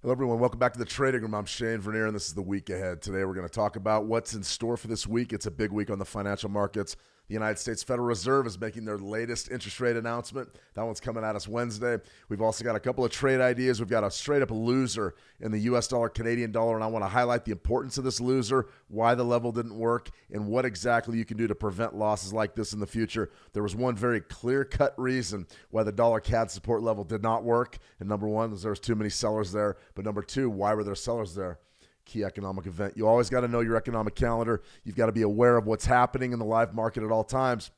Hello, everyone. Welcome back to the Trading Room. I'm Shane Vernier, and this is the week ahead. Today, we're going to talk about what's in store for this week. It's a big week on the financial markets. The United States Federal Reserve is making their latest interest rate announcement. That one's coming at us Wednesday. We've also got a couple of trade ideas. We've got a straight-up loser in the U.S. dollar, Canadian dollar, and I want to highlight the importance of this loser, why the level didn't work, and what exactly you can do to prevent losses like this in the future. There was one very clear-cut reason why the dollar CAD support level did not work, and number one is there was too many sellers there, but number two, why were there sellers there? Key economic event. You always got to know your economic calendar. You've got to be aware of what's happening in the live market at all times.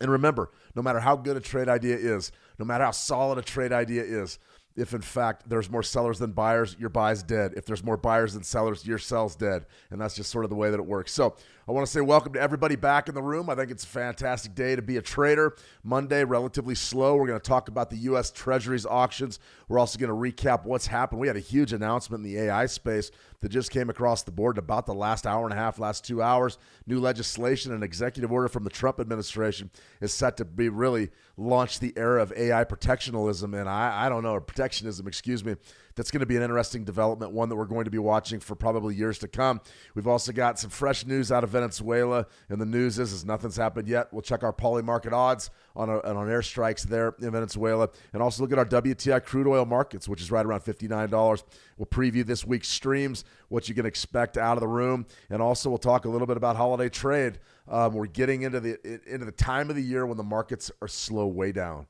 And remember, no matter how good a trade idea is, no matter how solid a trade idea is, if in fact there's more sellers than buyers, your buy's dead. If there's more buyers than sellers, your sell's dead. And that's just sort of the way that it works. So I want to say welcome to everybody back in the room. I think it's a fantastic day to be a trader. Monday, relatively slow. We're going to talk about the U.S. Treasuries auctions. We're also going to recap what's happened. We had a huge announcement in the AI space that just came across the board in about the last hour and a half, last 2 hours. New legislation and executive order from the Trump administration is set to be really launch the era of AI protectionism, and I don't know, protectionism, excuse me. That's going to be an interesting development, one that we're going to be watching for probably years to come. We've also got some fresh news out of Venezuela, and the news is nothing's happened yet. We'll check our poly market odds on airstrikes there in Venezuela, and also look at our WTI crude oil markets, which is right around $59. We'll preview this week's streams, what you can expect out of the room, and also we'll talk a little bit about holiday trade. We're getting into the time of the year when the markets are slow way down.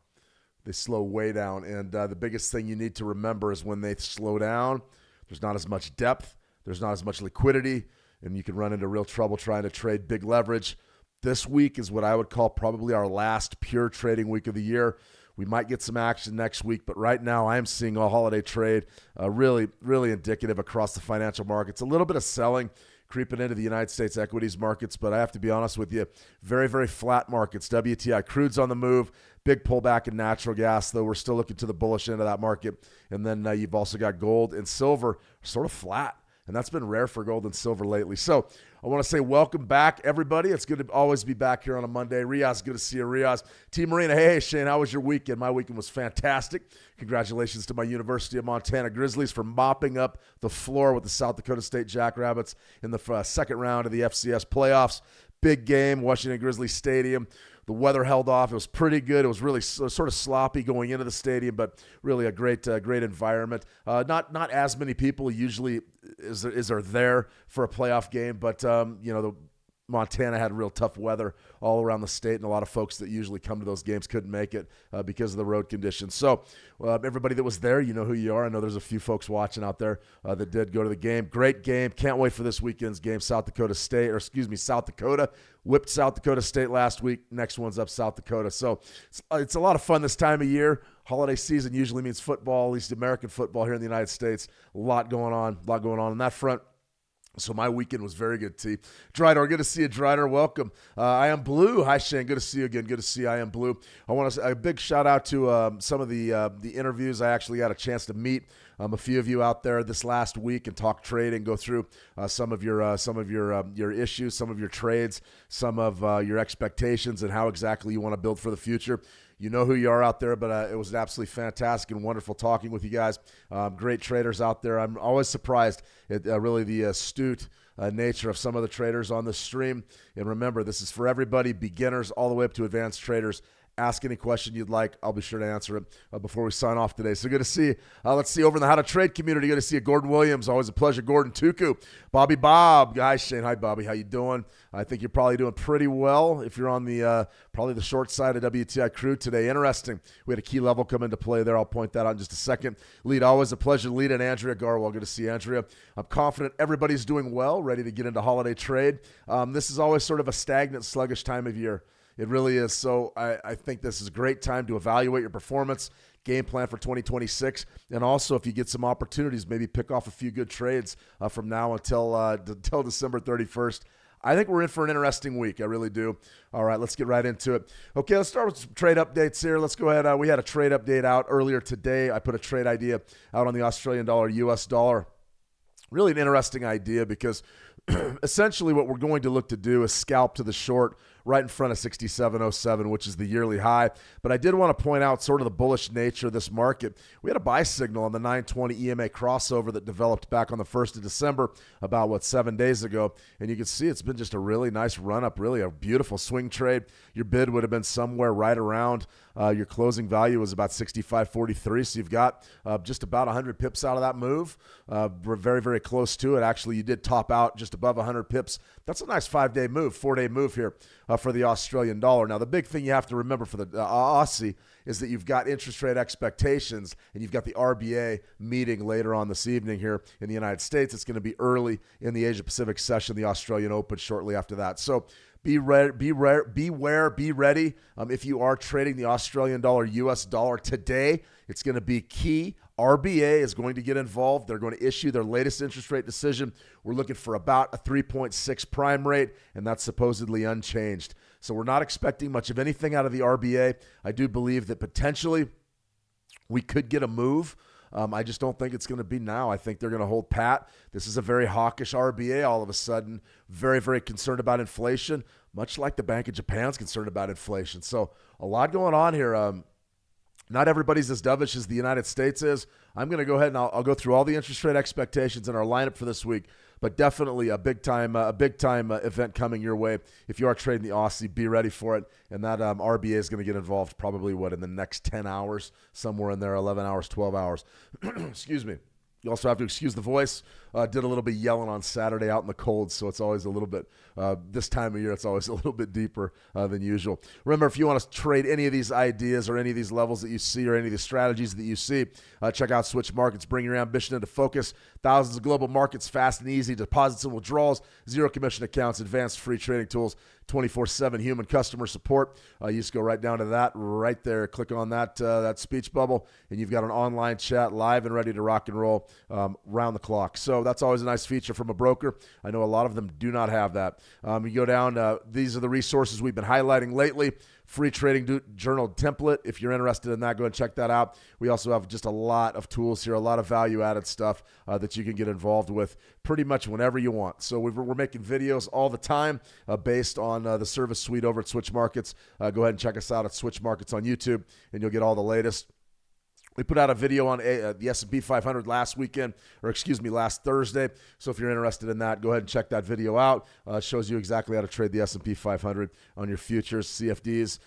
They slow way down, and the biggest thing you need to remember is when they slow down, there's not as much depth, there's not as much liquidity, and you can run into real trouble trying to trade big leverage. This week is what I would call probably our last pure trading week of the year. We might get some action next week, but right now I am seeing a holiday trade really, really indicative across the financial markets. A little bit of selling creeping into the United States equities markets, but I have to be honest with you, very, very flat markets. WTI crude's on the move, big pullback in natural gas, though we're still looking to the bullish end of that market. And then you've also got gold and silver sort of flat, and that's been rare for gold and silver lately. So I want to say welcome back, everybody. It's good to always be back here on a Monday. Riaz, good to see you, Riaz. Team Marina, hey, Shane, how was your weekend? My weekend was fantastic. Congratulations to my University of Montana Grizzlies for mopping up the floor with the South Dakota State Jackrabbits in the second round of the FCS playoffs. Big game, Washington Grizzlies Stadium. The weather held off. It was pretty good. It was really sort of sloppy going into the stadium, but really a great environment. Not as many people usually is there for a playoff game, but the Montana had real tough weather all around the state, and a lot of folks that usually come to those games couldn't make it because of the road conditions. So everybody that was there, you know who you are. I know there's a few folks watching out there that did go to the game. Great game. Can't wait for this weekend's game. South Dakota whipped South Dakota State last week. Next one's up South Dakota. So it's a lot of fun this time of year. Holiday season usually means football, at least American football here in the United States. A lot going on on that front. So my weekend was very good, T. Dryder, good to see you, Dryder. Welcome. I am Blue. Hi, Shane. Good to see you again. Good to see you. I am Blue. I want to say a big shout out to some of the interviews. I actually got a chance to meet a few of you out there this last week and talk trade and go through some of your issues, some of your trades, some of your expectations, and how exactly you want to build for the future. You know who you are out there, but it was absolutely fantastic and wonderful talking with you guys. Great traders out there. I'm always surprised at really the astute nature of some of the traders on the stream. And remember, this is for everybody, beginners all the way up to advanced traders. Ask any question you'd like. I'll be sure to answer it before we sign off today. So good to see you. Let's see over in the How to Trade community. Good to see you. Gordon Williams. Always a pleasure. Gordon Tuku. Bobby Bob. Hi, Shane. Hi, Bobby. How you doing? I think you're probably doing pretty well if you're on the probably the short side of WTI crude today. Interesting. We had a key level come into play there. I'll point that out in just a second. Lead, always a pleasure. Lead and Andrea Garwell. Good to see you, Andrea. I'm confident everybody's doing well, ready to get into holiday trade. This is always sort of a stagnant, sluggish time of year. It really is. So I think this is a great time to evaluate your performance, game plan for 2026, and also if you get some opportunities, maybe pick off a few good trades from now until December 31st. I think we're in for an interesting week. I really do. All right, let's get right into it. Okay, let's start with some trade updates here. Let's go ahead. We had a trade update out earlier today. I put a trade idea out on the Australian dollar, US dollar. Really an interesting idea because essentially what we're going to look to do is scalp to the short right in front of 67.07, which is the yearly high. But I did want to point out sort of the bullish nature of this market. We had a buy signal on the 920 EMA crossover that developed back on the 1st of December, about, 7 days ago. And you can see it's been just a really nice run up, really a beautiful swing trade. Your bid would have been somewhere right around your closing value was about 65.43. So you've got just about 100 pips out of that move. We're very, very close to it. Actually, you did top out just above 100 pips. That's a nice 5-day move, 4-day move here for the Australian dollar. Now, the big thing you have to remember for the Aussie is that you've got interest rate expectations and you've got the RBA meeting later on this evening here in the United States. It's going to be early in the Asia-Pacific session, the Australian Open shortly after that. So beware, be ready. If you are trading the Australian dollar, US dollar today, it's going to be key. RBA is going to get involved. They're going to issue their latest interest rate decision. We're looking for about a 3.6 prime rate, and that's supposedly unchanged. So we're not expecting much of anything out of the RBA. I do believe that potentially we could get a move. I just don't think it's going to be now. I think they're going to hold pat. This is a very hawkish RBA all of a sudden, very, very concerned about inflation, much like the Bank of Japan's concerned about inflation. So a lot going on here. Not everybody's as dovish as the United States is. I'm going to go ahead and I'll go through all the interest rate expectations in our lineup for this week, but definitely a big time event coming your way. If you are trading the Aussie, be ready for it. And that RBA is going to get involved probably in the next 10 hours, somewhere in there, 11 hours, 12 hours. Excuse me. You also have to excuse the voice. Did a little bit yelling on Saturday out in the cold, so it's always a little bit, this time of year, it's always a little bit deeper than usual. Remember, if you want to trade any of these ideas or any of these levels that you see or any of the strategies that you see, check out Switch Markets. Bring your ambition into focus. Thousands of global markets, fast and easy, deposits and withdrawals, zero commission accounts, advanced free trading tools, 24/7 human customer support. You just go right down to that right there. Click on that speech bubble, and you've got an online chat live and ready to rock and roll round the clock. So that's always a nice feature from a broker. I know a lot of them do not have that. You go down, these are the resources we've been highlighting lately. Free trading journal template. If you're interested in that, go and check that out. We also have just a lot of tools here, a lot of value-added stuff that you can get involved with pretty much whenever you want. So we're making videos all the time based on the service suite over at Switch Markets. Go ahead and check us out at Switch Markets on YouTube, and you'll get all the latest. We put out a video on the S&P 500 last Thursday. So if you're interested in that, go ahead and check that video out. Shows you exactly how to trade the S&P 500 on your futures, CFDs.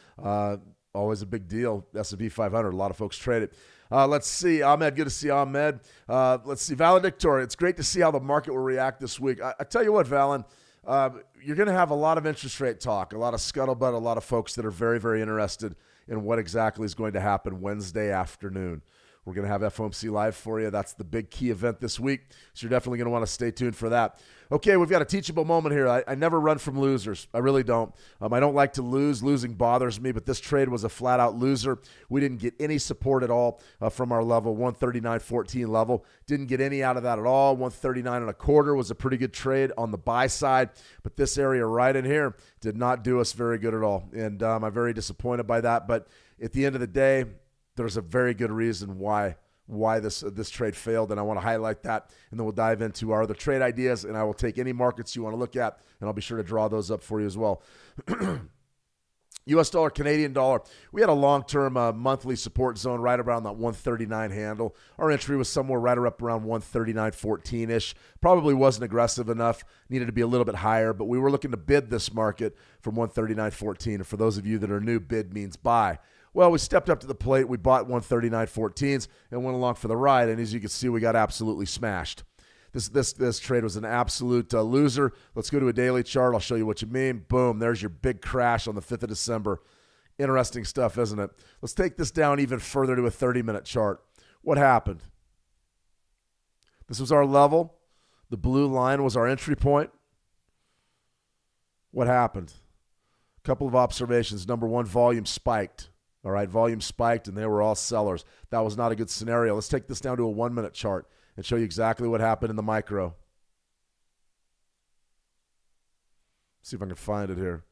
Always a big deal, S&P 500. A lot of folks trade it. Let's see. Ahmed, good to see Ahmed. Let's see. Valedictory, it's great to see how the market will react this week. I tell you what, Valen, you're going to have a lot of interest rate talk, a lot of scuttlebutt, a lot of folks that are very, very interested in what exactly is going to happen Wednesday afternoon. We're going to have FOMC Live for you. That's the big key event this week, so you're definitely going to want to stay tuned for that. Okay, we've got a teachable moment here. I never run from losers. I really don't. I don't like to lose. Losing bothers me, but this trade was a flat-out loser. We didn't get any support at all from our level, 139.14 level. Didn't get any out of that at all. 139.25 was a pretty good trade on the buy side, but this area right in here did not do us very good at all, and I'm very disappointed by that. But at the end of the day, there's a very good reason why this trade failed, and I want to highlight that, and then we'll dive into our other trade ideas, and I will take any markets you want to look at, and I'll be sure to draw those up for you as well. U.S. dollar, Canadian dollar. We had a long-term monthly support zone right around that 139 handle. Our entry was somewhere right up around 139.14-ish. Probably wasn't aggressive enough. Needed to be a little bit higher, but we were looking to bid this market from 139.14. And for those of you that are new, bid means buy. Well, we stepped up to the plate. We bought 139.14s and went along for the ride. And as you can see, we got absolutely smashed. This trade was an absolute loser. Let's go to a daily chart. I'll show you what you mean. Boom, there's your big crash on the 5th of December. Interesting stuff, isn't it? Let's take this down even further to a 30-minute chart. What happened? This was our level. The blue line was our entry point. What happened? A couple of observations. Number one, volume spiked. All right, volume spiked, and they were all sellers. That was not a good scenario. Let's take this down to a 1-minute chart and show you exactly what happened in the micro. See if I can find it here.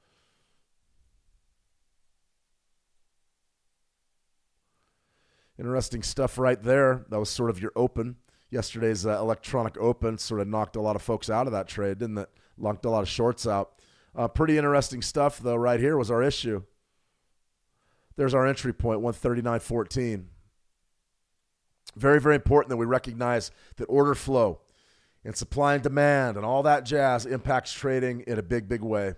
Interesting stuff right there. That was sort of your open. Yesterday's electronic open sort of knocked a lot of folks out of that trade, didn't it? Knocked a lot of shorts out. Pretty interesting stuff, though. Right here was our issue. There's our entry point, 139.14. Very, very important that we recognize that order flow and supply and demand and all that jazz impacts trading in a big, big way.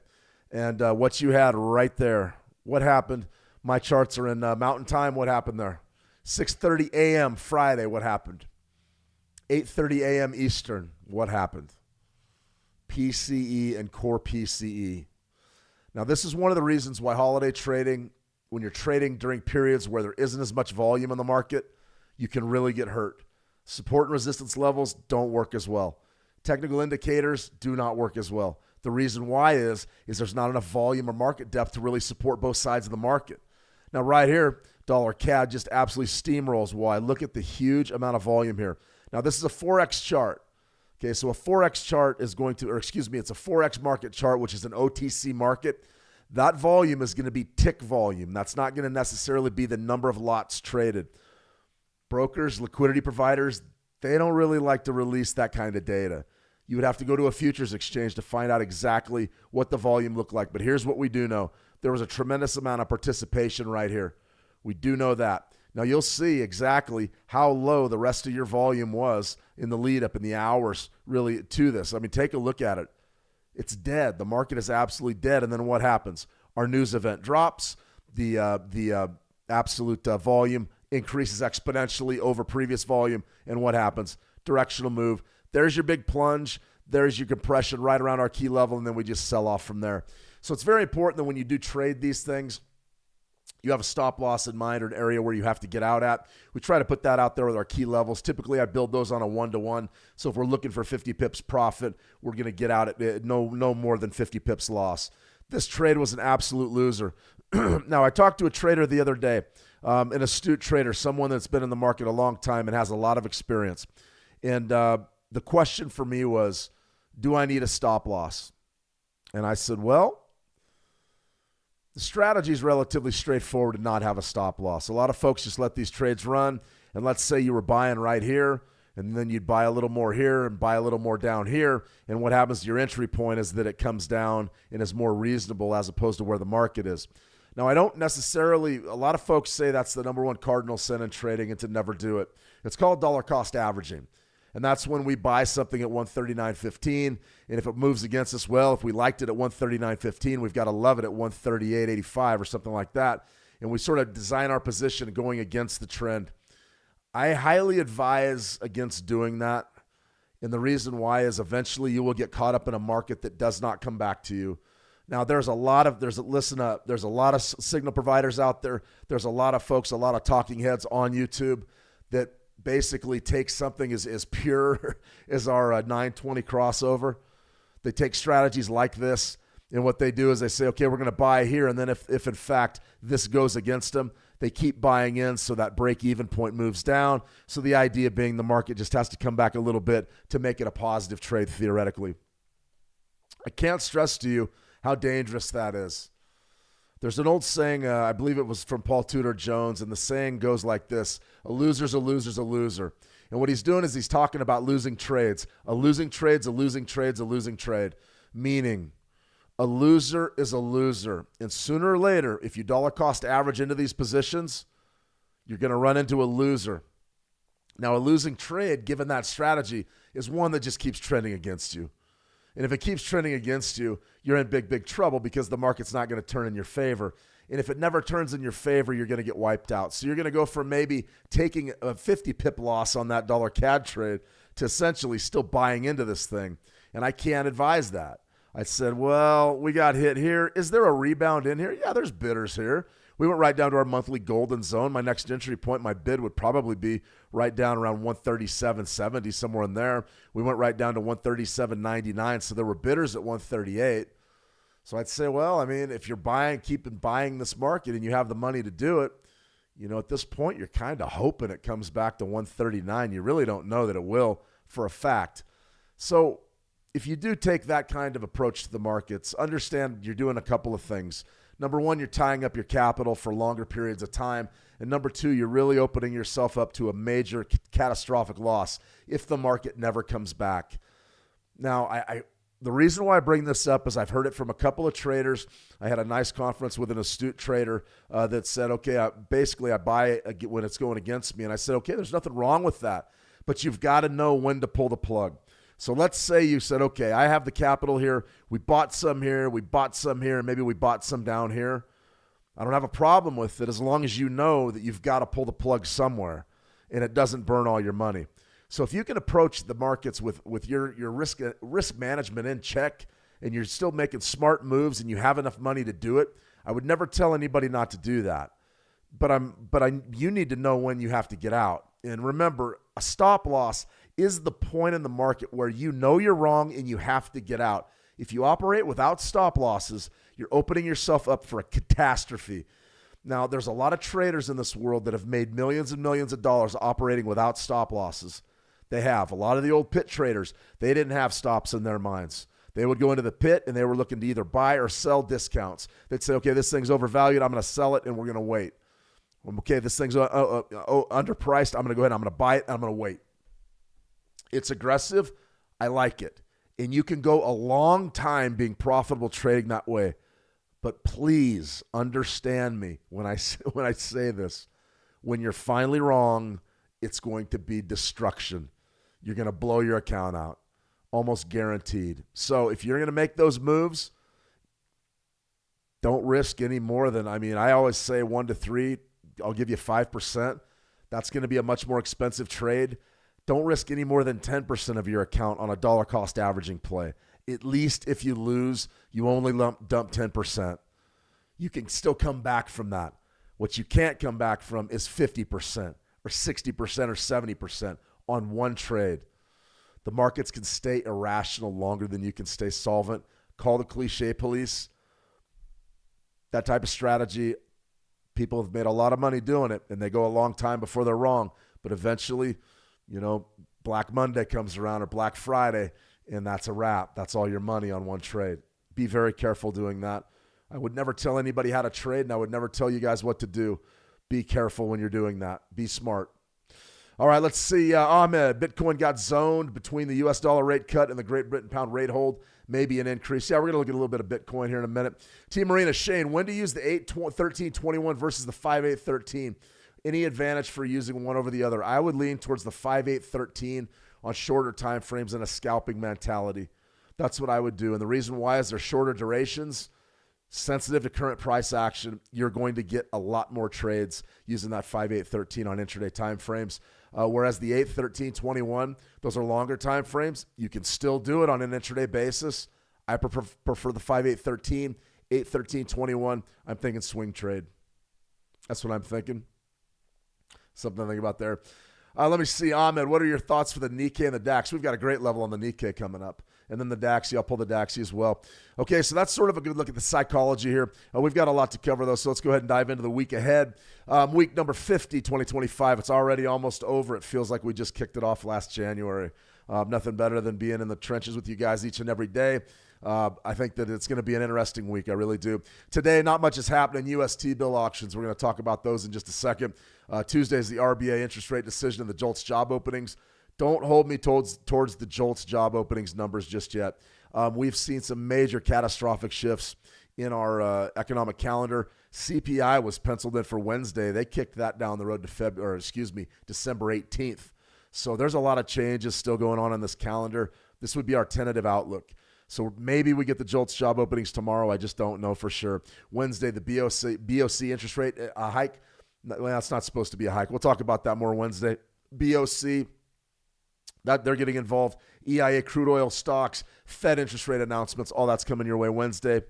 And what you had right there, what happened? My charts are in Mountain Time. What happened there? 6:30 a.m. Friday, what happened? 8:30 a.m. Eastern, what happened? PCE and core PCE. Now, this is one of the reasons why holiday trading, when you're trading during periods where there isn't as much volume in the market, you can really get hurt. Support and resistance levels don't work as well. Technical indicators do not work as well. The reason why is there's not enough volume or market depth to really support both sides of the market. Now, right here, dollar CAD just absolutely steamrolls. Why? Look at the huge amount of volume here. Now, this is a 4X chart. Okay, so a 4X chart is going to, or excuse me, it's a 4X market chart, which is an OTC market. That volume is going to be tick volume. That's not going to necessarily be the number of lots traded. Brokers, liquidity providers, they don't really like to release that kind of data. You would have to go to a futures exchange to find out exactly what the volume looked like. But here's what we do know. There was a tremendous amount of participation right here. We do know that. Now, you'll see exactly how low the rest of your volume was in the lead up in the hours really to this. I mean, take a look at it. It's dead. The market is absolutely dead. And then what happens? Our news event drops. The absolute volume increases exponentially over previous volume. And what happens? Directional move. There's your big plunge. There's your compression right around our key level. And then we just sell off from there. So it's very important that when you do trade these things, you have a stop loss in mind or an area where you have to get out at. We try to put that out there with our key levels. Typically, I build those on a 1-to-1. So if we're looking for 50 pips profit, we're going to get out at no more than 50 pips loss. This trade was an absolute loser. Now, I talked to a trader the other day, an astute trader, someone that's been in the market a long time and has a lot of experience. And the question for me was, do I need a stop loss? And I said, well, the strategy is relatively straightforward to not have a stop loss. A lot of folks just let these trades run, and let's say you were buying right here, and then you'd buy a little more here and buy a little more down here, and what happens to your entry point is that it comes down and is more reasonable as opposed to where the market is. Now, I don't necessarily, a lot of folks say that's the number one cardinal sin in trading and to never do it. It's called dollar cost averaging. And that's when we buy something at 139.15. And if it moves against us, well, if we liked it at 139.15, we've got to love it at 138.85 or something like that. And we sort of design our position going against the trend. I highly advise against doing that. And the reason why is eventually you will get caught up in a market that does not come back to you. Now, there's a lot of signal providers out there. There's a lot of folks, a lot of talking heads on YouTube that basically take something as pure as our 920 crossover. They take strategies like this, and what they do is they say, okay, we're going to buy here, and then if in fact this goes against them, they keep buying in so that break-even point moves down. So the idea being the market just has to come back a little bit to make it a positive trade theoretically. I can't stress to you how dangerous that is. There's an old saying, I believe it was from Paul Tudor Jones, and the saying goes like this: a loser's a loser's a loser. And what he's doing is he's talking about losing trades. A losing trade's a losing trade's a losing trade, meaning a loser is a loser. And sooner or later, if you dollar cost average into these positions, you're going to run into a loser. Now, a losing trade, given that strategy, is one that just keeps trending against you. And if it keeps trending against you, you're in big, big trouble because the market's not going to turn in your favor. And if it never turns in your favor, you're going to get wiped out. So you're going to go from maybe taking a 50 pip loss on that dollar CAD trade to essentially still buying into this thing. And I can't advise that. I said, well, we got hit here. Is there a rebound in here? Yeah, there's bidders here. We went right down to our monthly golden zone. My next entry point, my bid would probably be right down around 137.70, somewhere in there. We went right down to 137.99, so there were bidders at 138. So I'd say, well, I mean, if you're keeping buying this market and you have the money to do it, you know, at this point, you're kind of hoping it comes back to 139. You really don't know that it will for a fact. So if you do take that kind of approach to the markets, understand you're doing a couple of things. Number one, you're tying up your capital for longer periods of time. And number two, you're really opening yourself up to a major catastrophic loss if the market never comes back. Now, the reason why I bring this up is I've heard it from a couple of traders. I had a nice conference with an astute trader that said, okay, I buy it when it's going against me. And I said, okay, there's nothing wrong with that, but you've got to know when to pull the plug. So let's say you said, okay, I have the capital here. We bought some here. We bought some here. Maybe we bought some down here. I don't have a problem with it as long as you know that you've got to pull the plug somewhere and it doesn't burn all your money. So if you can approach the markets with your risk management in check and you're still making smart moves and you have enough money to do it, I would never tell anybody not to do that. But you need to know when you have to get out. And remember, a stop loss is the point in the market where you know you're wrong and you have to get out. If you operate without stop losses, you're opening yourself up for a catastrophe. Now, there's a lot of traders in this world that have made millions and millions of dollars operating without stop losses. They have. A lot of the old pit traders, they didn't have stops in their minds. They would go into the pit and they were looking to either buy or sell discounts. They'd say, okay, this thing's overvalued. I'm going to sell it and we're going to wait. Okay, this thing's underpriced. I'm going to go ahead and I'm going to buy it and I'm going to wait. It's aggressive. I like it. And you can go a long time being profitable trading that way. But please understand me when I say this. When you're finally wrong, it's going to be destruction. You're going to blow your account out. Almost guaranteed. So if you're going to make those moves, don't risk any more than, I always say 1 to 3. I'll give you 5%. That's going to be a much more expensive trade. Don't risk any more than 10% of your account on a dollar cost averaging play. At least if you lose, you only dump 10%. You can still come back from that. What you can't come back from is 50% or 60% or 70% on one trade. The markets can stay irrational longer than you can stay solvent. Call the cliche police. That type of strategy, people have made a lot of money doing it, and they go a long time before they're wrong. But eventually, Black Monday comes around or Black Friday, and that's a wrap. That's all your money on one trade. Be very careful doing that. I would never tell anybody how to trade, and I would never tell you guys what to do. Be careful when you're doing that. Be smart. All right, let's see. Ahmed, Bitcoin got zoned between the U.S. dollar rate cut and the Great Britain pound rate hold. Maybe an increase. Yeah, we're going to look at a little bit of Bitcoin here in a minute. Team Marina, Shane, when to use the 8-13-21 versus the 5-8-13? Any advantage for using one over the other? I would lean towards the 5-8-13 on shorter time frames and a scalping mentality. That's what I would do. And the reason why is they're shorter durations, sensitive to current price action. You're going to get a lot more trades using that 5-8-13 on intraday time frames. Whereas the 8-13-21, those are longer time frames. You can still do it on an intraday basis. I prefer the 5-8-13, 8-13-21. I'm thinking swing trade. That's what I'm thinking. Something to think about there. Let me see, Ahmed, what are your thoughts for the Nikkei and the DAX? We've got a great level on the Nikkei coming up. And then the DAXI, I'll pull the DAXI as well. Okay, so that's sort of a good look at the psychology here. We've got a lot to cover, though, so let's go ahead and dive into the week ahead. Week number 50, 2025. It's already almost over. It feels like we just kicked it off last January. Nothing better than being in the trenches with you guys each and every day. I think that it's going to be an interesting week. I really do. Today, not much is happening. U.S. T-bill auctions. We're going to talk about those in just a second. Tuesday is the RBA interest rate decision and the JOLTS job openings. Don't hold me towards the JOLTS job openings numbers just yet. We've seen some major catastrophic shifts in our economic calendar. CPI was penciled in for Wednesday. They kicked that down the road to December 18th. So there's a lot of changes still going on this calendar. This would be our tentative outlook. So maybe we get the JOLTS job openings tomorrow. I just don't know for sure. Wednesday, the BOC interest rate hike. Well, that's not supposed to be a hike. We'll talk about that more Wednesday. BOC, that they're getting involved. EIA crude oil stocks, Fed interest rate announcements, all that's coming your way Wednesday.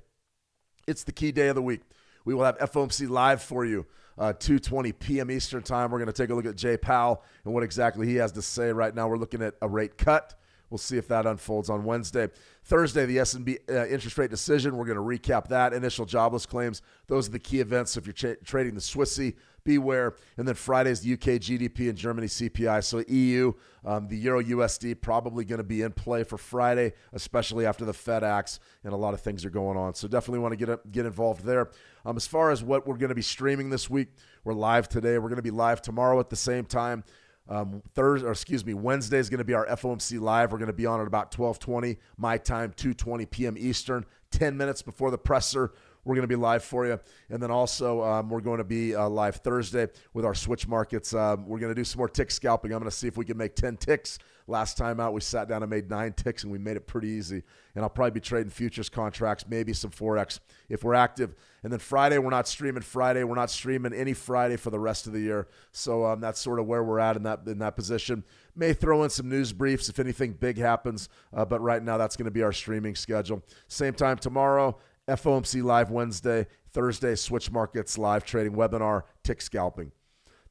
It's the key day of the week. We will have FOMC live for you, 2:20 p.m. Eastern time. We're going to take a look at Jay Powell and what exactly he has to say right now. We're looking at a rate cut. We'll see if that unfolds on Wednesday. Thursday, the S&P interest rate decision. We're going to recap that. Initial jobless claims. Those are the key events. So if you're trading the Swissy, beware. And then Friday's the UK GDP and Germany CPI. So EU, the Euro USD probably going to be in play for Friday, especially after the Fed acts and a lot of things are going on. So definitely want to get involved there. As far as what we're going to be streaming this week, we're live today. We're going to be live tomorrow at the same time. Wednesday is going to be our FOMC live. We're going to be on at about 12:20 my time, 2:20 p.m. Eastern, 10 minutes before the presser. We're going to be live for you. And then also we're going to be live Thursday with our switch markets. We're going to do some more tick scalping. I'm going to see if we can make 10 ticks. Last time out, we sat down and made 9 ticks, and we made it pretty easy. And I'll probably be trading futures contracts, maybe some Forex if we're active. And then Friday, we're not streaming Friday. We're not streaming any Friday for the rest of the year. So that's sort of where we're at in that position. May throw in some news briefs if anything big happens. But right now, that's going to be our streaming schedule. Same time tomorrow. FOMC live Wednesday, Thursday, switch markets live trading webinar, tick scalping.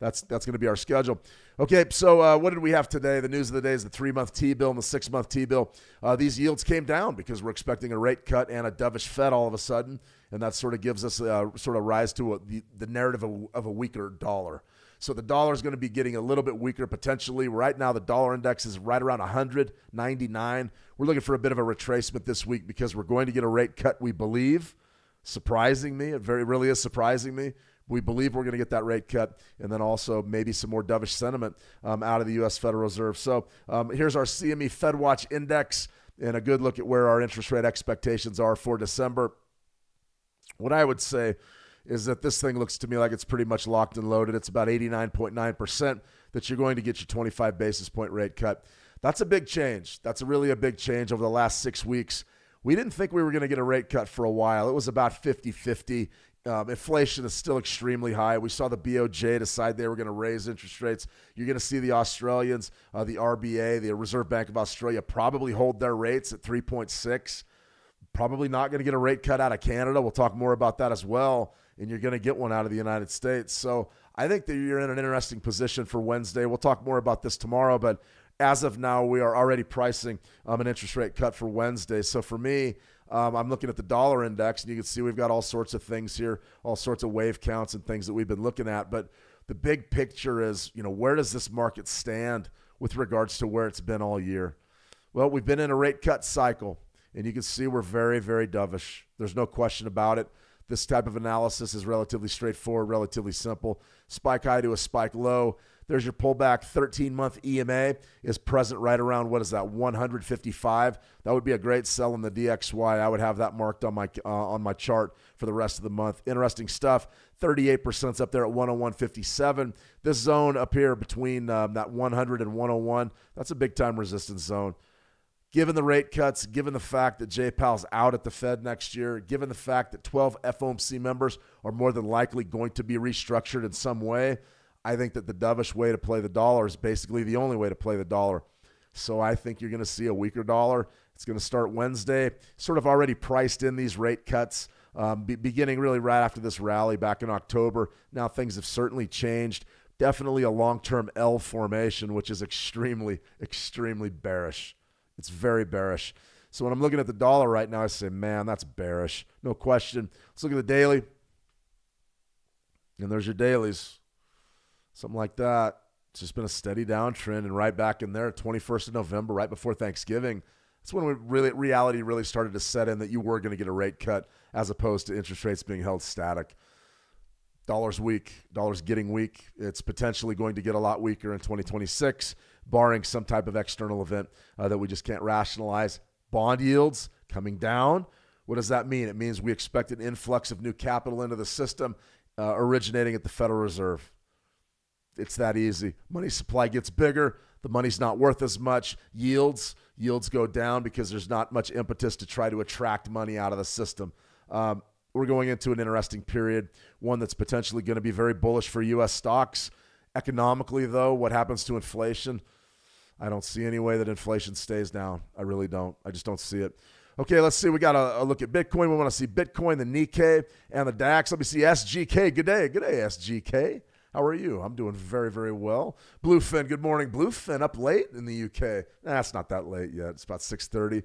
That's going to be our schedule. Okay, so what did we have today? The news of the day is the 3-month T-bill and the 6-month T-bill. These yields came down because we're expecting a rate cut and a dovish Fed all of a sudden, and that sort of gives us sort of rise to the narrative of a weaker dollar. So the dollar is going to be getting a little bit weaker potentially. Right now, the dollar index is right around 199. We're looking for a bit of a retracement this week because we're going to get a rate cut, we believe. Surprising me. It really is surprising me. We believe we're going to get that rate cut, and then also maybe some more dovish sentiment out of the U.S. Federal Reserve. So here's our CME FedWatch Index and a good look at where our interest rate expectations are for December. What I would say is that this thing looks to me like it's pretty much locked and loaded. It's about 89.9% that you're going to get your 25 basis point rate cut. That's a big change. That's really a big change over the last 6 weeks. We didn't think we were going to get a rate cut for a while. It was about 50-50. Inflation is still extremely high. We saw the BOJ decide they were going to raise interest rates. You're going to see the Australians, the RBA, the Reserve Bank of Australia, probably hold their rates at 3.6. Probably not going to get a rate cut out of Canada. We'll talk more about that as well. And you're going to get one out of the United States. So I think that you're in an interesting position for Wednesday. We'll talk more about this tomorrow, but as of now, we are already pricing an interest rate cut for Wednesday. So for me, I'm looking at the dollar index, and you can see we've got all sorts of things here, all sorts of wave counts and things that we've been looking at. But the big picture is, where does this market stand with regards to where it's been all year? Well, we've been in a rate cut cycle, and you can see we're very, very dovish. There's no question about it. This type of analysis is relatively straightforward, relatively simple. Spike high to a spike low. There's your pullback. 13-month EMA is present right around, 155. That would be a great sell in the DXY. I would have that marked on my chart for the rest of the month. Interesting stuff. 38% up there at 101.57. This zone up here between that 100 and 101, that's a big-time resistance zone. Given the rate cuts, given the fact that Jay Powell's out at the Fed next year, given the fact that 12 FOMC members are more than likely going to be restructured in some way, I think that the dovish way to play the dollar is basically the only way to play the dollar. So I think you're going to see a weaker dollar. It's going to start Wednesday, sort of already priced in these rate cuts, beginning really right after this rally back in October. Now things have certainly changed. Definitely a long-term L formation, which is extremely, extremely bearish. It's very bearish. So when I'm looking at the dollar right now, I say, man, that's bearish. No question. Let's look at the daily. And there's your dailies. Something like that. It's just been a steady downtrend and right back in there, 21st of November, right before Thanksgiving. That's when reality really started to set in that you were going to get a rate cut as opposed to interest rates being held static. Dollar's weak. Dollar's getting weak. It's potentially going to get a lot weaker in 2026, barring some type of external event that we just can't rationalize. Bond yields coming down. What does that mean? It means we expect an influx of new capital into the system originating at the Federal Reserve. It's that easy. Money supply gets bigger. The money's not worth as much. Yields go down because there's not much impetus to try to attract money out of the system. We're going into an interesting period, one that's potentially going to be very bullish for U.S. stocks. Economically, though, what happens to inflation? I don't see any way that inflation stays down. I really don't. I just don't see it. Okay, let's see. We got a look at Bitcoin. We want to see Bitcoin, the Nikkei, and the DAX. Let me see SGK. Good day. Good day, SGK. How are you? I'm doing very, very well. Bluefin, good morning. Bluefin up late in the UK. Nah, it's not that late yet. It's about 6:30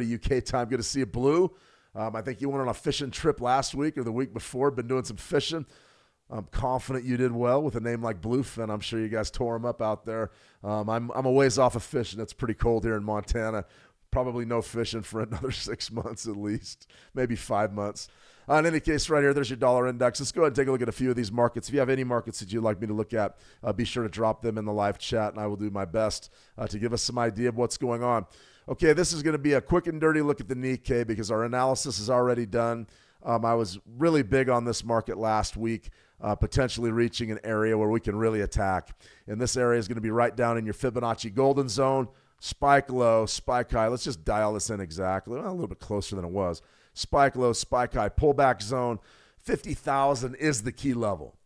UK time. Good to see you, Blue. I think you went on a fishing trip last week or the week before. Been doing some fishing. I'm confident you did well with a name like Bluefin. I'm sure you guys tore him up out there. I'm a ways off of fishing. It's pretty cold here in Montana. Probably no fishing for another 6 months at least, maybe 5 months. In any case, right here, there's your dollar index. Let's go ahead and take a look at a few of these markets. If you have any markets that you'd like me to look at, be sure to drop them in the live chat, and I will do my best to give us some idea of what's going on. Okay, this is going to be a quick and dirty look at the Nikkei because our analysis is already done. I was really big on this market last week, potentially reaching an area where we can really attack. And this area is going to be right down in your Fibonacci golden zone. Spike low, spike high. Let's just dial this in exactly. Well, a little bit closer than it was. Spike low, spike high, pullback zone. 50,000 is the key level.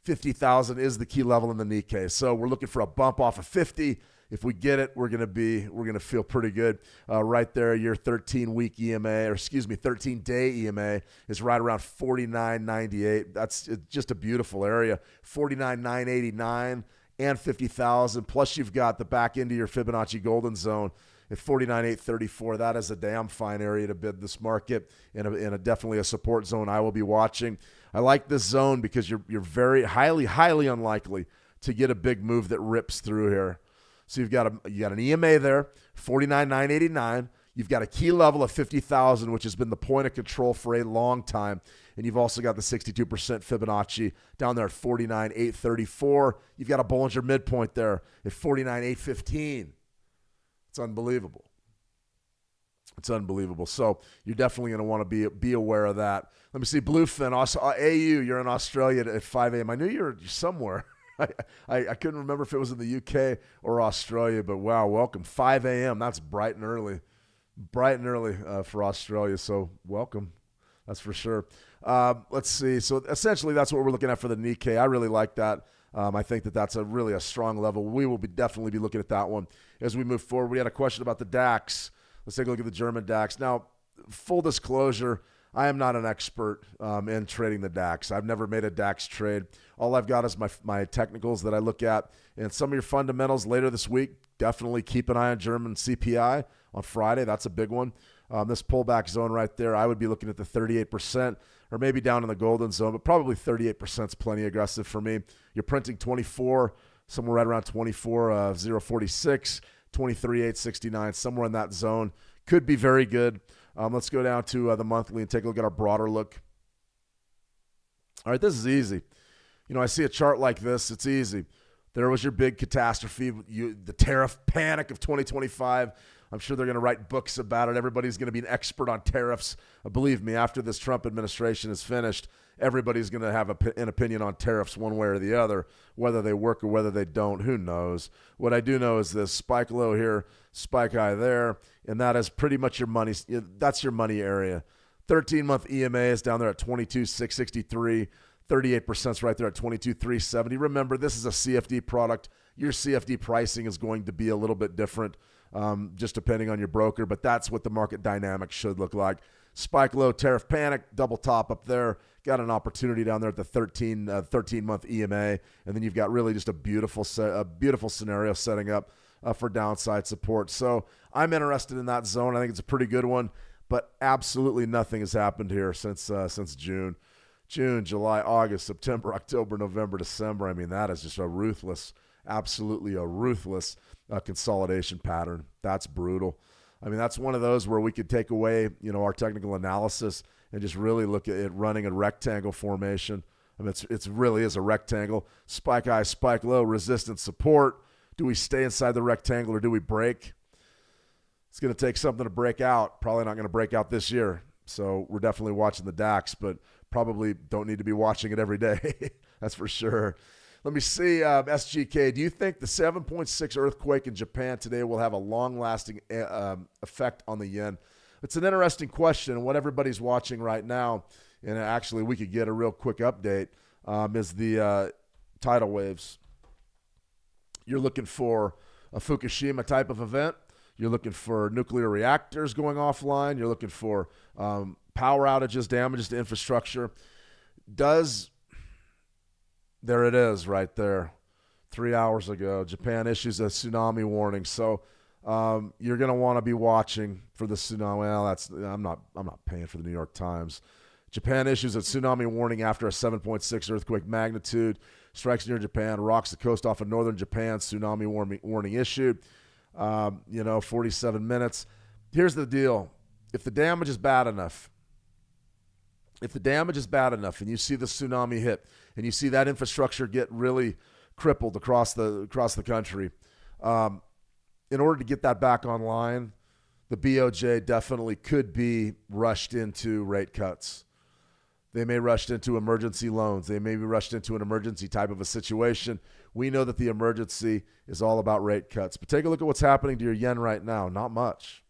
50,000 is the key level in the Nikkei. So we're looking for a bump off of 50. If we get it, we're gonna feel pretty good. Right there, your 13-week EMA, or excuse me, 13-day EMA is right around 49.98. That's just a beautiful area. 49.989 and 50,000. Plus, you've got the back end of your Fibonacci golden zone at 49.834. That is a damn fine area to bid this market, and definitely a support zone I will be watching. I like this zone because you're very highly unlikely to get a big move that rips through here. So you got an EMA there, 49.989. You've got a key level of 50,000, which has been the point of control for a long time. And you've also got the 62% Fibonacci down there at 49.834. You've got a Bollinger midpoint there at 49.815. It's unbelievable. It's unbelievable. So you're definitely going to want to be aware of that. Let me see. Bluefin, AU, you're in Australia at 5 a.m. I knew you're somewhere. I couldn't remember if it was in the UK or Australia, but wow, welcome. 5 a.m. That's bright and early for Australia. So welcome. That's for sure. Let's see. So essentially that's what we're looking at for the Nikkei. I really like that. I think that's really a strong level. We will definitely be looking at that one as we move forward. We had a question about the DAX. Let's take a look at the German DAX. Now, full disclosure, I am not an expert in trading the DAX. I've never made a DAX trade. All I've got is my technicals that I look at. And some of your fundamentals later this week, definitely keep an eye on German CPI on Friday. That's a big one. This pullback zone right there, I would be looking at the 38% or maybe down in the golden zone, but probably 38% is plenty aggressive for me. You're printing 24, somewhere right around 24,046, 23,869, somewhere in that zone. Could be very good. Let's go down to the monthly and take a look at our broader look. All right, this is easy. I see a chart like this. It's easy. There was your big catastrophe, the tariff panic of 2025. I'm sure they're going to write books about it. Everybody's going to be an expert on tariffs. Believe me, after this Trump administration is finished, everybody's going to have an opinion on tariffs one way or the other, whether they work or whether they don't. Who knows? What I do know is this spike low here, spike high there, and that is pretty much your money. That's your money area. 13-month EMA is down there at 22,663. 38% is right there at 22,370. Remember, this is a CFD product. Your CFD pricing is going to be a little bit different, just depending on your broker, but that's what the market dynamics should look like. Spike low, tariff panic, double top up there. Got an opportunity down there at the 13-month EMA, and then you've got really just a beautiful scenario setting up for downside support. So I'm interested in that zone. I think it's a pretty good one, but absolutely nothing has happened here since June. June, July, August, September, October, November, December. I mean, that is just absolutely a ruthless consolidation pattern. That's brutal. I mean, that's one of those where we could take away, our technical analysis and just really look at it running a rectangle formation. I mean, it really is a rectangle. Spike high, spike low, resistance, support. Do we stay inside the rectangle or do we break? It's going to take something to break out. Probably not going to break out this year. So we're definitely watching the DAX, but probably don't need to be watching it every day. That's for sure. Let me see, SGK, do you think the 7.6 earthquake in Japan today will have a long-lasting effect on the yen? It's an interesting question, and what everybody's watching right now, and actually we could get a real quick update, is the tidal waves. You're looking for a Fukushima type of event. You're looking for nuclear reactors going offline. You're looking for power outages, damages to infrastructure. Does There it is right there. 3 hours ago, Japan issues a tsunami warning. So you're going to want to be watching for the tsunami. Well, I'm not paying for the New York Times. Japan issues a tsunami warning after a 7.6 earthquake magnitude strikes near Japan, rocks the coast off of northern Japan. Tsunami warning issued. 47 minutes. Here's the deal. If the damage is bad enough, and you see the tsunami hit and you see that infrastructure get really crippled across the country, in order to get that back online, the BOJ definitely could be rushed into rate cuts. They may rush into emergency loans. They may be rushed into an emergency type of a situation. We know that the emergency is all about rate cuts. But take a look at what's happening to your yen right now. Not much.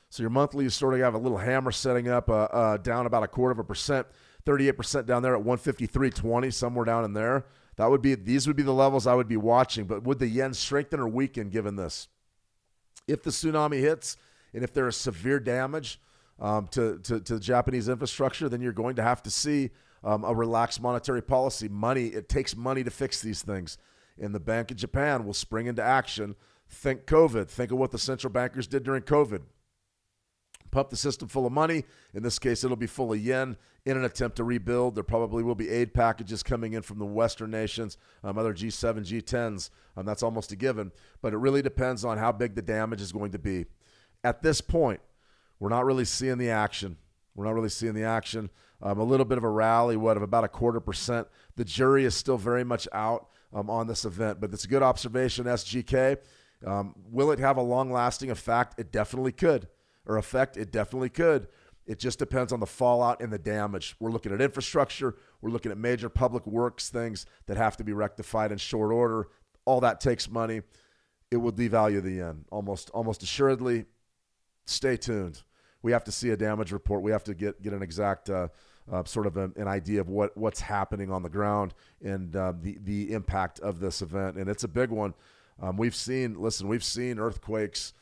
So your monthly, you sort of have a little hammer setting up down about 0.25%, 38% down there at 153.20, somewhere down in there. These would be the levels I would be watching. But would the yen strengthen or weaken given this? If the tsunami hits and if there is severe damage to Japanese infrastructure, then you're going to have to see a relaxed monetary policy. It takes money to fix these things. And the Bank of Japan will spring into action. Think COVID. Think of what the central bankers did during COVID. Pump the system full of money. In this case, it'll be full of yen in an attempt to rebuild. There probably will be aid packages coming in from the Western nations, other G7, G10s. That's almost a given. But it really depends on how big the damage is going to be. At this point, we're not really seeing the action. A little bit of a rally, of about 0.25%. The jury is still very much out on this event. But it's a good observation, SGK. Will it have a long-lasting effect? It definitely could. It definitely could. It just depends on the fallout and the damage. We're looking at infrastructure. We're looking at major public works things that have to be rectified in short order. All that takes money. It will devalue the yen almost assuredly. Stay tuned. We have to see a damage report. We have to get an exact sort of an idea of what's happening on the ground and the impact of this event. And it's a big one. We've seen earthquakes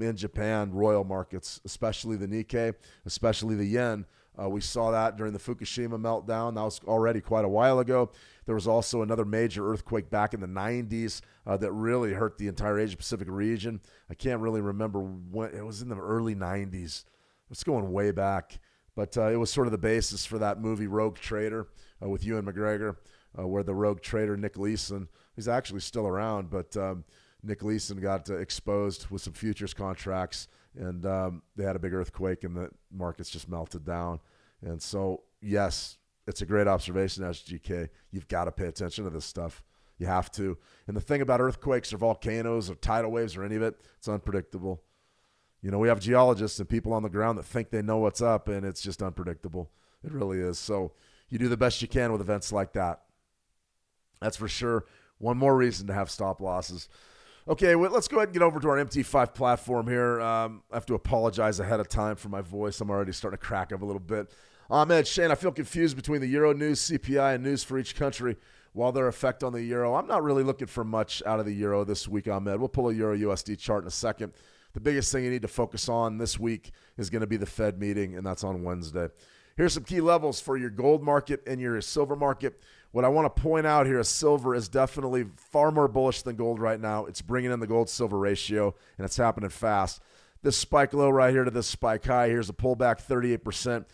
in Japan, royal markets, especially the Nikkei, especially the yen. We saw that during the Fukushima meltdown. That was already quite a while ago. There was also another major earthquake back in the 90s that really hurt the entire Asia-Pacific region. I can't really remember when. It was in the early 90s. It's going way back. But it was sort of the basis for that movie Rogue Trader with Ewan McGregor, where the rogue trader Nick Leeson, he's actually still around, but Nick Leeson got exposed with some futures contracts, and they had a big earthquake, and the markets just melted down. And so, yes, it's a great observation, SGK. You've got to pay attention to this stuff. You have to. And the thing about earthquakes or volcanoes or tidal waves or any of it, it's unpredictable. We have geologists and people on the ground that think they know what's up, and it's just unpredictable. It really is. So you do the best you can with events like that. That's for sure. One more reason to have stop losses. Okay, well, let's go ahead and get over to our MT5 platform here. I have to apologize ahead of time for my voice. I'm already starting to crack up a little bit. Ahmed, Shane, I feel confused between the Euro news, CPI, and news for each country while their effect on the Euro. I'm not really looking for much out of the Euro this week, Ahmed. We'll pull a Euro USD chart in a second. The biggest thing you need to focus on this week is going to be the Fed meeting, and that's on Wednesday. Here's some key levels for your gold market and your silver market. What I want to point out here is silver is definitely far more bullish than gold right now. It's bringing in the gold-silver ratio, and it's happening fast. This spike low right here to this spike high, here's a pullback, 38%.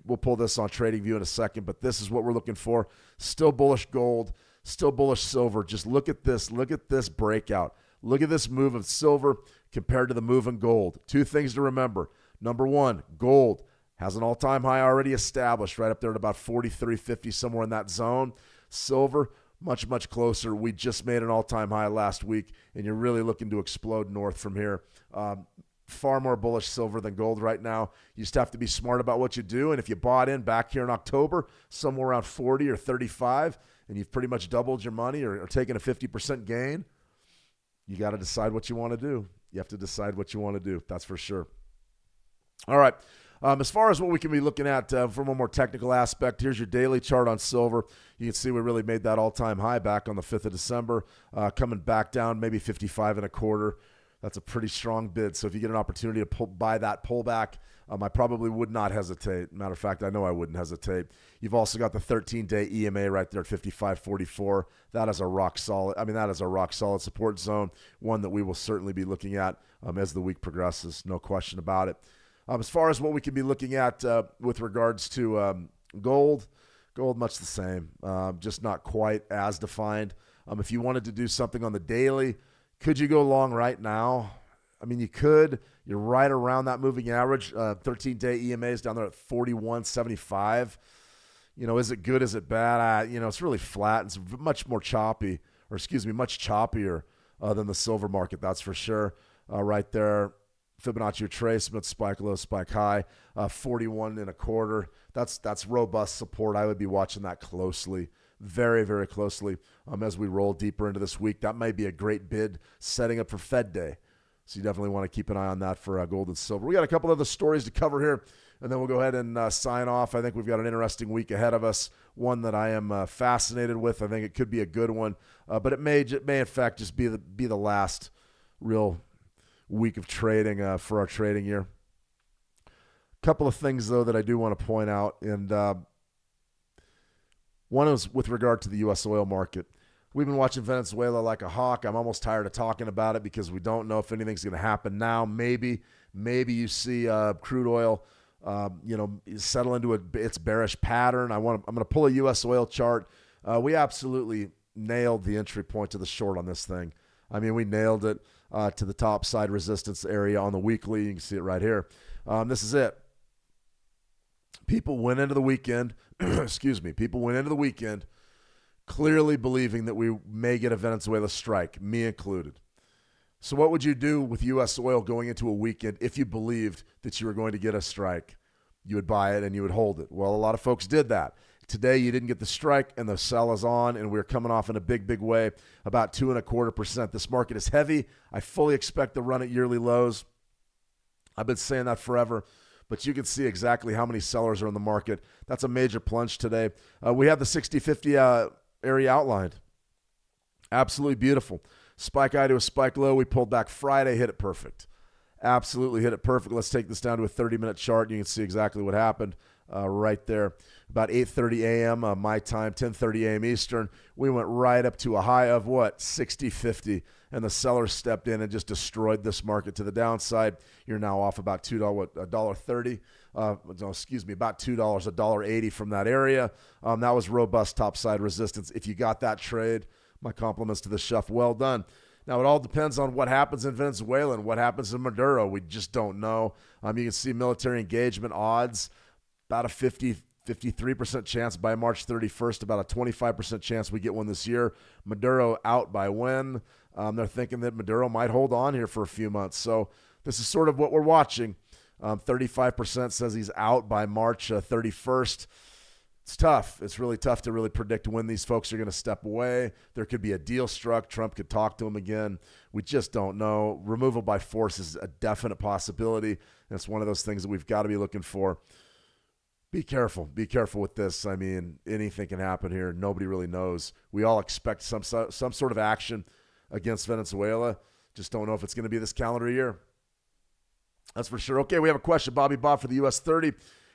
We'll pull this on TradingView in a second, but this is what we're looking for. Still bullish gold, still bullish silver. Just look at this. Look at this breakout. Look at this move of silver compared to the move in gold. Two things to remember. Number one, gold has an all-time high already established right up there at about 43.50, somewhere in that zone. Silver, much, much closer. We just made an all-time high last week, and you're really looking to explode north from here. Far more bullish silver than gold right now. You just have to be smart about what you do, and if you bought in back here in October, somewhere around 40 or 35, and you've pretty much doubled your money or taken a 50% gain, you got to decide what you want to do. You have to decide what you want to do. That's for sure. All right. As far as what we can be looking at from a more technical aspect, here's your daily chart on silver. You can see we really made that all-time high back on the 5th of December, coming back down maybe 55 and a quarter. That's a pretty strong bid. So if you get an opportunity to buy that pullback, I probably would not hesitate. Matter of fact, I know I wouldn't hesitate. You've also got the 13-day EMA right there at 55.44. That is a rock solid. That is a rock solid support zone, one that we will certainly be looking at as the week progresses. No question about it. As far as what we can be looking at with regards to gold, much the same, just not quite as defined. If you wanted to do something on the daily, could you go long right now? You could. You're right around that moving average. 13-day EMA is down there at 41.75. Is it good? Is it bad? It's really flat. It's much more choppy, much choppier than the silver market. That's for sure. Right there, Fibonacci retracement, spike low, spike high, 41.25. That's robust support. I would be watching that closely, very, very closely as we roll deeper into this week. That might be a great bid setting up for Fed Day. So you definitely want to keep an eye on that for gold and silver. We got a couple other stories to cover here, and then we'll go ahead and sign off. I think we've got an interesting week ahead of us, one that I am fascinated with. I think it could be a good one, but it may in fact just be the last real week of trading for our trading year. A couple of things, though, that I do want to point out, and one is with regard to the U.S. oil market. We've been watching Venezuela like a hawk. I'm almost tired of talking about it because we don't know if anything's going to happen now. Maybe you see crude oil, settle into its bearish pattern. I'm going to pull a U.S. oil chart. We absolutely nailed the entry point to the short on this thing. We nailed it to the top side resistance area on the weekly. You can see it right here. This is it. People went into the weekend. People went into the weekend clearly believing that we may get a Venezuela strike, me included. So what would you do with U.S. oil going into a weekend if you believed that you were going to get a strike? You would buy it and you would hold it. Well, a lot of folks did that. Today, you didn't get the strike, and the sell is on, and we're coming off in a big, big way, about 2.25%. This market is heavy. I fully expect to run at yearly lows. I've been saying that forever, but you can see exactly how many sellers are in the market. That's a major plunge today. We have the 60-50 area outlined. Absolutely beautiful. Spike high to a spike low. We pulled back Friday, hit it perfect. Absolutely hit it perfect. Let's take this down to a 30-minute chart. You can see exactly what happened right there. About 8:30 a.m. My time, 10:30 a.m. Eastern. We went right up to a high of what? 60.50. And the sellers stepped in and just destroyed this market to the downside. You're now off about $1.30. About $2, $1.80 from that area. That was robust topside resistance. If you got that trade, my compliments to the chef. Well done. Now, it all depends on what happens in Venezuela and what happens in Maduro. We just don't know. You can see military engagement odds, about a 53% chance by March 31st, about a 25% chance we get one this year. Maduro out by when? They're thinking that Maduro might hold on here for a few months. So this is sort of what we're watching. 35% says he's out by March 31st. It's tough. It's really tough to really predict when these folks are going to step away. There could be a deal struck. Trump could talk to him again. We just don't know. Removal by force is a definite possibility. And it's one of those things that we've got to be looking for. Be careful. Be careful with this. Anything can happen here. Nobody really knows. We all expect some sort of action against Venezuela. Just don't know if it's going to be this calendar year. That's for sure. Okay, we have a question. Bobby Bob for the US 30.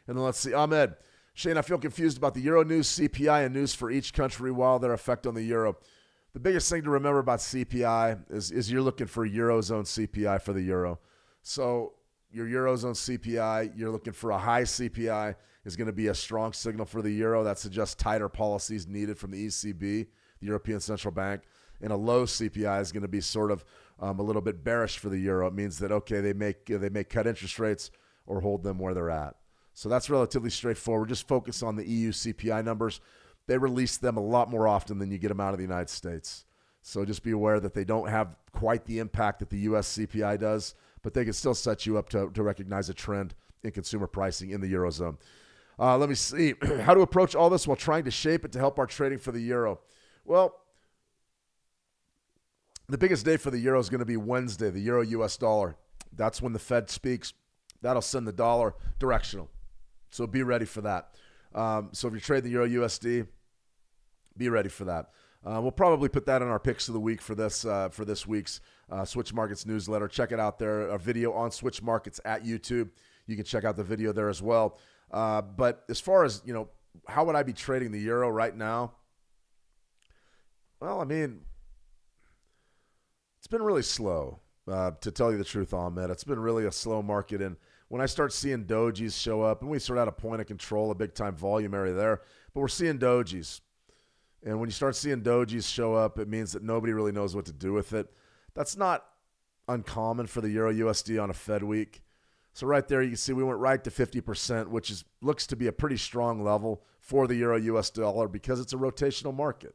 And then let's see. Ahmed. Shane, I feel confused about the Euro news, CPI, and news for each country while their effect on the Euro. The biggest thing to remember about CPI is you're looking for Eurozone CPI for the Euro. So your Eurozone CPI, you're looking for a high CPI is going to be a strong signal for the Euro. That suggests tighter policies needed from the ECB, the European Central Bank. And a low CPI is going to be sort of a little bit bearish for the Euro. It means that, okay, they may cut interest rates or hold them where they're at. So that's relatively straightforward. Just focus on the EU CPI numbers. They release them a lot more often than you get them out of the United States. So just be aware that they don't have quite the impact that the U.S. CPI does, but they can still set you up to recognize a trend in consumer pricing in the Eurozone. Let me see. How to approach all this while trying to shape it to help our trading for the Euro. Well, the biggest day for the Euro is going to be Wednesday, the Euro-US dollar. That's when the Fed speaks. That'll send the dollar directional. So be ready for that. So if you trade the Euro USD, be ready for that. We'll probably put that in our picks of the week for this week's Switch Markets newsletter. Check it out there. A video on Switch Markets at YouTube. You can check out the video there as well. But as far as, how would I be trading the euro right now? Well, I mean, it's been really slow, to tell you the truth, Ahmed. It's been really a slow market. And when I start seeing dojis show up, and we sort of had a point of control, a big-time volume area there, but we're seeing dojis. And when you start seeing dojis show up, it means that nobody really knows what to do with it. That's not uncommon for the Euro USD on a Fed week. So right there, you can see we went right to 50%, which looks to be a pretty strong level for the Euro US dollar because it's a rotational market.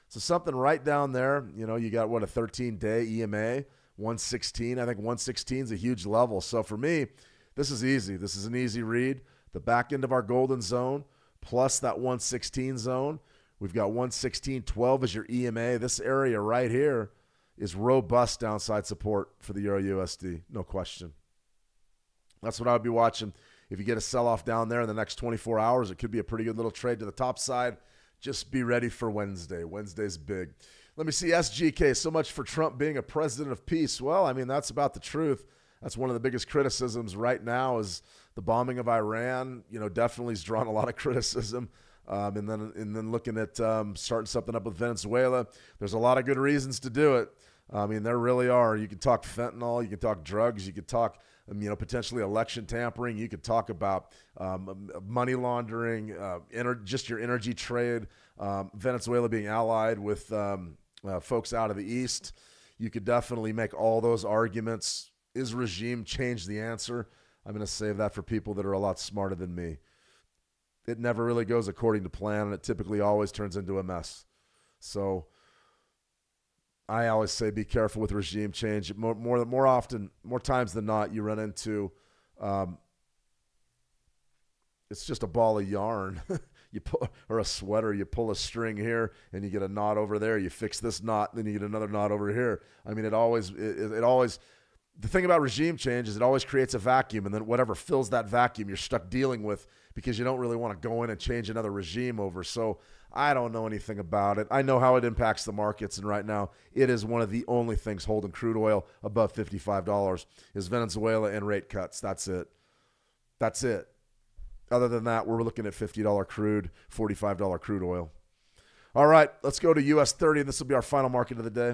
So something right down there, you got, a 13-day EMA, 116. I think 116 is a huge level. So for me, this is easy. This is an easy read. The back end of our golden zone plus that 116 zone. We've got 116.12 as your EMA. This area right here is robust downside support for the Euro USD, no question. That's what I would be watching. If you get a sell-off down there in the next 24 hours, it could be a pretty good little trade to the top side. Just be ready for Wednesday. Wednesday's big. Let me see, SGK, so much for Trump being a president of peace. Well, I mean, that's about the truth. That's one of the biggest criticisms right now is the bombing of Iran. Definitely has drawn a lot of criticism. And then looking at starting something up with Venezuela. There's a lot of good reasons to do it. I mean, there really are. You can talk fentanyl. You can talk drugs. You could talk, potentially election tampering. You could talk about money laundering, just your energy trade, Venezuela being allied with folks out of the East. You could definitely make all those arguments. Is regime change the answer? I'm going to save that for people that are a lot smarter than me. It never really goes according to plan, and it typically always turns into a mess. So I always say be careful with regime change. More often, more times than not, you run into it's just a ball of yarn. Or a sweater. You pull a string here, and you get a knot over there. You fix this knot, then you get another knot over here. I mean, it always. The thing about regime change is it always creates a vacuum, and then whatever fills that vacuum, you're stuck dealing with because you don't really want to go in and change another regime over. So I don't know anything about it. I know how it impacts the markets, and right now it is one of the only things holding crude oil above $55 is Venezuela and rate cuts. That's it. That's it. Other than that, we're looking at $50 crude, $45 crude oil. All right, let's go to US 30, and this will be our final market of the day.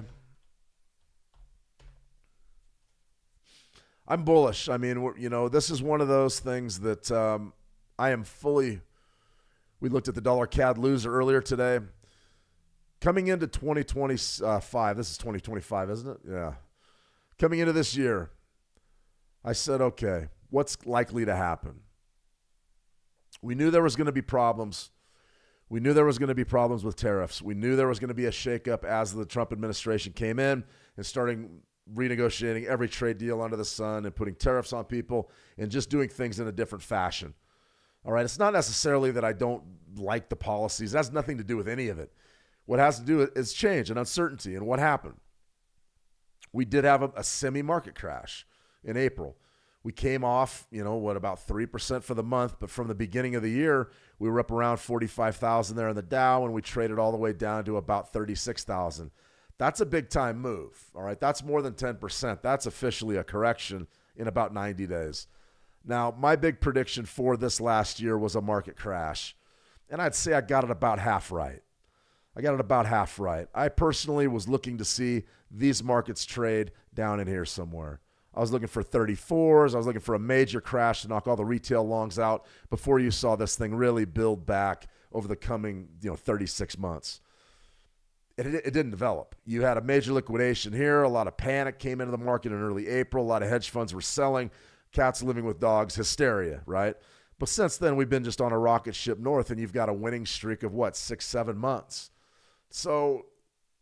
I'm bullish. I mean, this is one of those things that I am fully. We looked at the dollar CAD loser earlier today. Coming into 2025, this is 2025, isn't it? Yeah. Coming into this year, I said, okay, what's likely to happen? We knew there was going to be problems. We knew there was going to be problems with tariffs. We knew there was going to be a shakeup as the Trump administration came in and starting renegotiating every trade deal under the sun and putting tariffs on people and just doing things in a different fashion. All right, it's not necessarily that I don't like the policies. It has nothing to do with any of it. What has to do with is change and uncertainty. And what happened? We did have a semi-market crash in April. We came off, about 3% for the month, but from the beginning of the year, we were up around 45,000 there in the Dow, and we traded all the way down to about 36,000. That's a big-time move, all right? That's more than 10%. That's officially a correction in about 90 days. Now, my big prediction for this last year was a market crash, and I'd say I got it about half right. I personally was looking to see these markets trade down in here somewhere. I was looking for 34s. I was looking for a major crash to knock all the retail longs out before you saw this thing really build back over the coming 36 months. It didn't develop. You had a major liquidation here. A lot of panic came into the market in early April. A lot of hedge funds were selling. Cats living with dogs, hysteria, right? But since then, we've been just on a rocket ship north, and you've got a winning streak of 6-7 months. So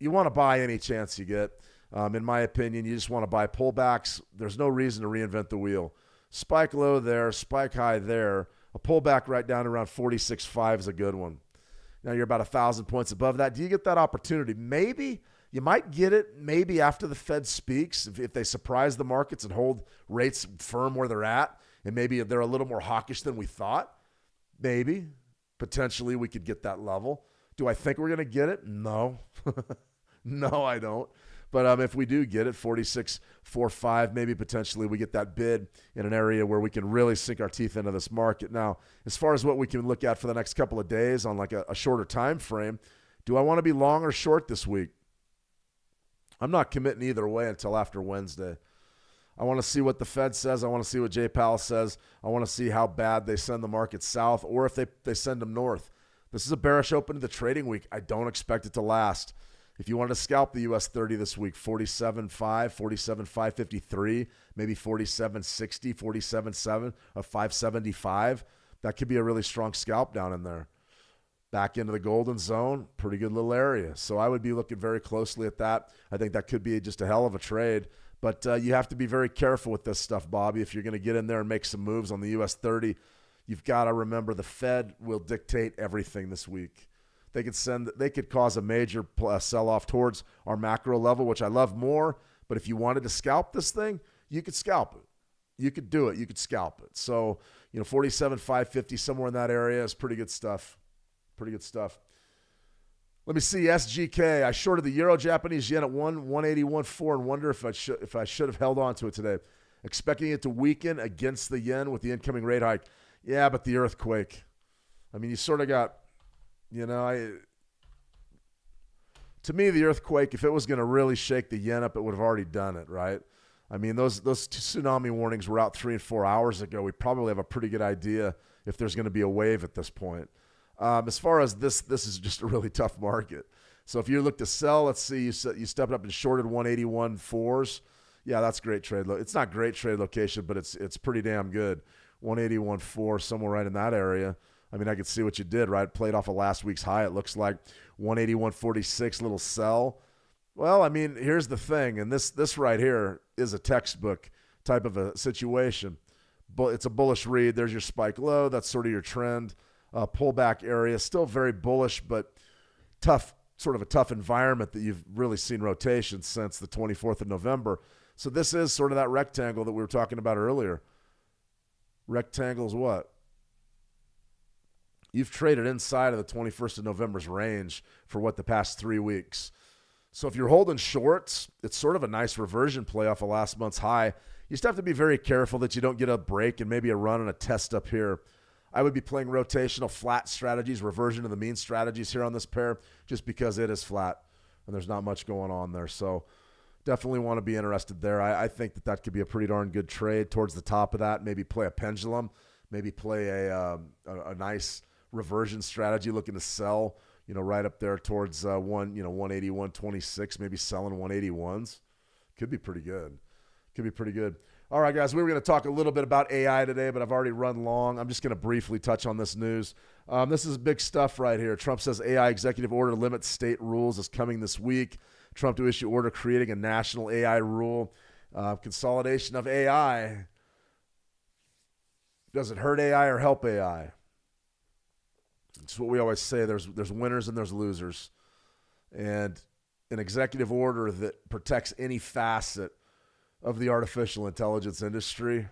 you want to buy any chance you get. In my opinion, you just want to buy pullbacks. There's no reason to reinvent the wheel. Spike low there, spike high there. A pullback right down to around 46.5 is a good one. Now you're about 1,000 points above that. Do you get that opportunity? Maybe. You might get it maybe after the Fed speaks, if they surprise the markets and hold rates firm where they're at, and maybe they're a little more hawkish than we thought. Maybe. Potentially we could get that level. Do I think we're going to get it? No. No, I don't. But if we do get it, 46.45, maybe potentially we get that bid in an area where we can really sink our teeth into this market. Now, as far as what we can look at for the next couple of days on like a shorter time frame, do I want to be long or short this week? I'm not committing either way until after Wednesday. I want to see what the Fed says. I want to see what Jay Powell says. I want to see how bad they send the market south or if they send them north. This is a bearish open to the trading week. I don't expect it to last. If you wanted to scalp the US 30 this week, 47.5, 47.553, maybe 47.60, 47.7, or 575, that could be a really strong scalp down in there. Back into the golden zone, pretty good little area. So I would be looking very closely at that. I think that could be just a hell of a trade. But you have to be very careful with this stuff, Bobby. If you're going to get in there and make some moves on the US 30, you've got to remember the Fed will dictate everything this week. They could cause a major sell-off towards our macro level, which I love more. But if you wanted to scalp this thing, you could scalp it. You could do it. You could scalp it. So, 47.550, somewhere in that area is pretty good stuff. Pretty good stuff. Let me see, SGK. I shorted the Euro Japanese yen at 181.4 and wonder if I should have held on to it today. Expecting it to weaken against the yen with the incoming rate hike. Yeah, but the earthquake. I mean, you sort of got... to me, the earthquake, if it was going to really shake the yen up, it would have already done it, right? I mean, those tsunami warnings were out 3 and 4 hours ago. We probably have a pretty good idea if there's going to be a wave at this point. As far as this is just a really tough market. So if you look to sell, let's see, you stepped up and shorted 181.4s. Yeah, that's great trade. It's not great trade location, but it's pretty damn good. 181.4, somewhere right in that area. I mean, I could see what you did, right? Played off of last week's high. It looks like 181.46, little sell. Well, I mean, here's the thing, and this right here is a textbook type of a situation. But it's a bullish read. There's your spike low. That's sort of your trend. Pullback area. Still very bullish, but tough, sort of a tough environment that you've really seen rotation since the 24th of November. So this is sort of that rectangle that we were talking about earlier. Rectangle's what? You've traded inside of the 21st of November's range for the past 3 weeks. So if you're holding shorts, it's sort of a nice reversion play off of last month's high. You just have to be very careful that you don't get a break and maybe a run and a test up here. I would be playing rotational flat strategies, reversion to the mean strategies here on this pair, just because it is flat and there's not much going on there. So definitely want to be interested there. I think that could be a pretty darn good trade towards the top of that. Maybe play a pendulum, maybe play a nice reversion strategy, looking to sell, right up there towards 181.26, maybe selling 181s. Could be pretty good. All right, guys, we were going to talk a little bit about AI today, but I've already run long. I'm just going to briefly touch on this news. This is big stuff right here. Trump says AI executive order limits state rules is coming this week. Trump to issue order creating a national AI rule. Consolidation of AI. Does it hurt AI or help AI? It's what we always say. There's winners and there's losers. And an executive order that protects any facet of the artificial intelligence industry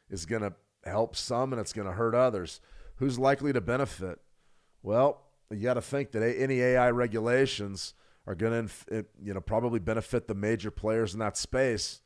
is going to help some and it's going to hurt others. Who's likely to benefit? Well, you got to think that any AI regulations are going to probably benefit the major players in that space.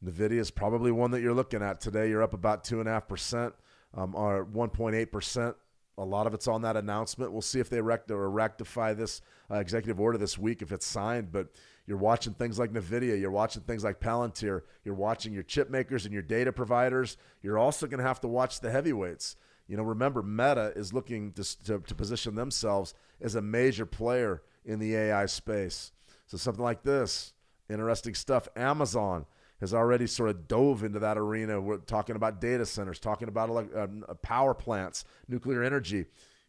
NVIDIA is probably one that you're looking at today. You're up about 2.5%, or 1.8%. A lot of it's on that announcement. We'll see if they rectify this executive order this week if it's signed. But you're watching things like NVIDIA. You're watching things like Palantir. You're watching your chip makers and your data providers. You're also going to have to watch the heavyweights. Remember, Meta is looking to position themselves as a major player in the AI space. So something like this, interesting stuff. Amazon has already sort of dove into that arena. We're talking about data centers, talking about power plants, nuclear energy.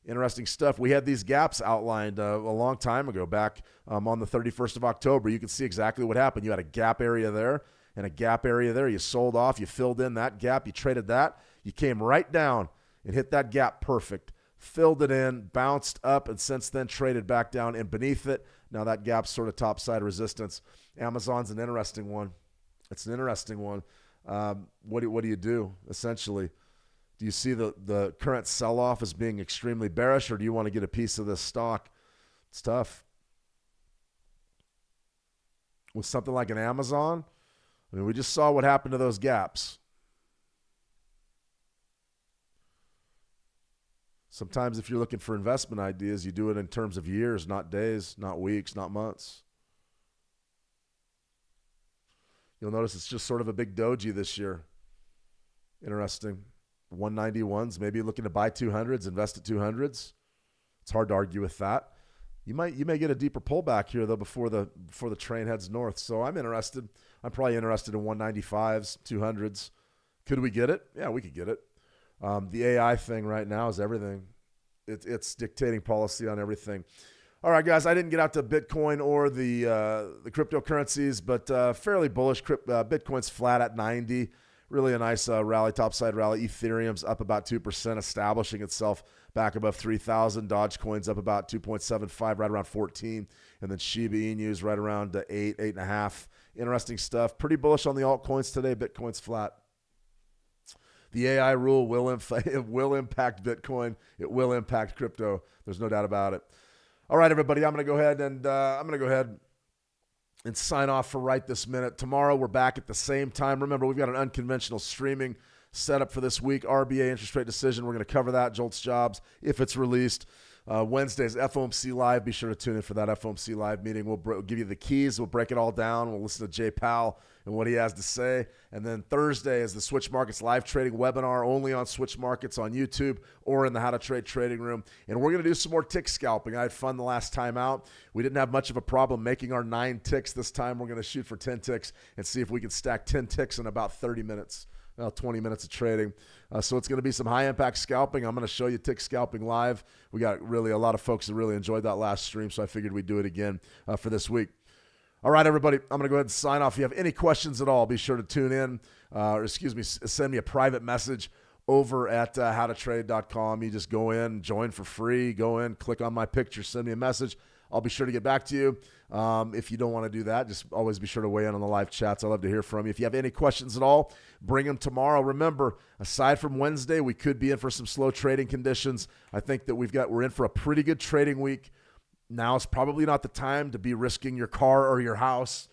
Interesting stuff. We had these gaps outlined a long time ago, back on the 31st of October. You can see exactly what happened. You had a gap area there and a gap area there. You sold off. You filled in that gap. You traded that. You came right down and hit that gap perfect. Filled it in, bounced up, and since then traded back down and beneath it. Now that gap's sort of topside resistance. Amazon's an interesting one. It's an interesting one. What do you do, essentially? Do you see the current sell-off as being extremely bearish, or do you want to get a piece of this stock? It's tough. With something like an Amazon, I mean, we just saw what happened to those gaps. Sometimes if you're looking for investment ideas, you do it in terms of years, not days, not weeks, not months. You'll notice it's just sort of a big doji this year. Interesting. 191s, maybe looking to buy 200s, invest at 200s. It's hard to argue with that. You may get a deeper pullback here though before the train heads north. So I'm interested. I'm probably interested in 195s, 200s. Could we get it? Yeah, we could get it. The AI thing right now is everything. It's dictating policy on everything. All right, guys, I didn't get out to Bitcoin or the cryptocurrencies, but fairly bullish. Bitcoin's flat at 90. Really a nice rally, topside rally. Ethereum's up about 2%, establishing itself back above 3,000. Dogecoin's up about 2.75, right around 14. And then Shiba Inu's right around 8, 8.5. Interesting stuff. Pretty bullish on the altcoins today. Bitcoin's flat. The AI rule will impact Bitcoin. It will impact crypto. There's no doubt about it. All right, everybody, I'm going to go ahead and sign off for right this minute. Tomorrow, we're back at the same time. Remember, we've got an unconventional streaming setup for this week. RBA interest rate decision. We're going to cover that. Jolt's Jobs, if it's released. Wednesday's FOMC Live. Be sure to tune in for that FOMC Live meeting. We'll give you the keys. We'll break it all down. We'll listen to Jay Powell and what he has to say. And then Thursday is the Switch Markets live trading webinar, only on Switch Markets on YouTube or in the How to Trade trading room. And we're going to do some more tick scalping. I had fun the last time out. We didn't have much of a problem making our 9 ticks. This time we're going to shoot for 10 ticks and see if we can stack 10 ticks in about 30 minutes. 20 minutes of trading. So it's going to be some high-impact scalping. I'm going to show you tick scalping live. We got really a lot of folks that really enjoyed that last stream, so I figured we'd do it again for this week. All right, everybody, I'm going to go ahead and sign off. If you have any questions at all, be sure to tune in, send me a private message over at howtotrade.com. You just go in, join for free, go in, click on my picture, send me a message. I'll be sure to get back to you. If you don't want to do that, just always be sure to weigh in on the live chats. I love to hear from you. If you have any questions at all, bring them tomorrow. Remember, aside from Wednesday, we could be in for some slow trading conditions. I think that we're in for a pretty good trading week. Now is probably not the time to be risking your car or your house,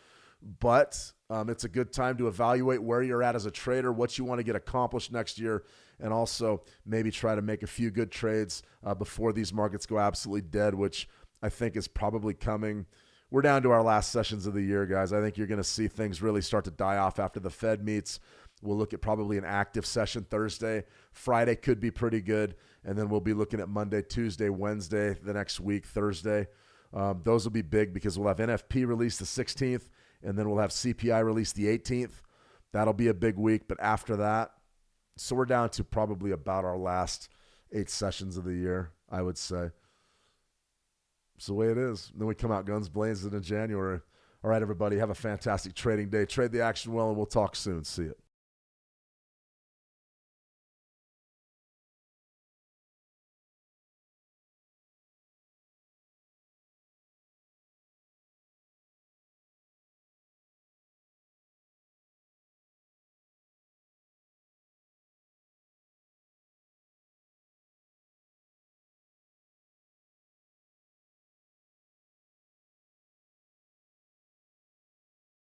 but it's a good time to evaluate where you're at as a trader, what you want to get accomplished next year, and also maybe try to make a few good trades before these markets go absolutely dead, which I think is probably coming. We're down to our last sessions of the year, guys. I think you're going to see things really start to die off after the Fed meets. We'll look at probably an active session Thursday. Friday could be pretty good. And then we'll be looking at Monday, Tuesday, Wednesday, the next week, Thursday. Those will be big because we'll have NFP released the 16th, and then we'll have CPI released the 18th. That'll be a big week. But after that, so we're down to probably about our last 8 sessions of the year, I would say. It's the way it is. Then we come out guns blazing in January. All right, everybody, have a fantastic trading day. Trade the action well, and we'll talk soon. See you.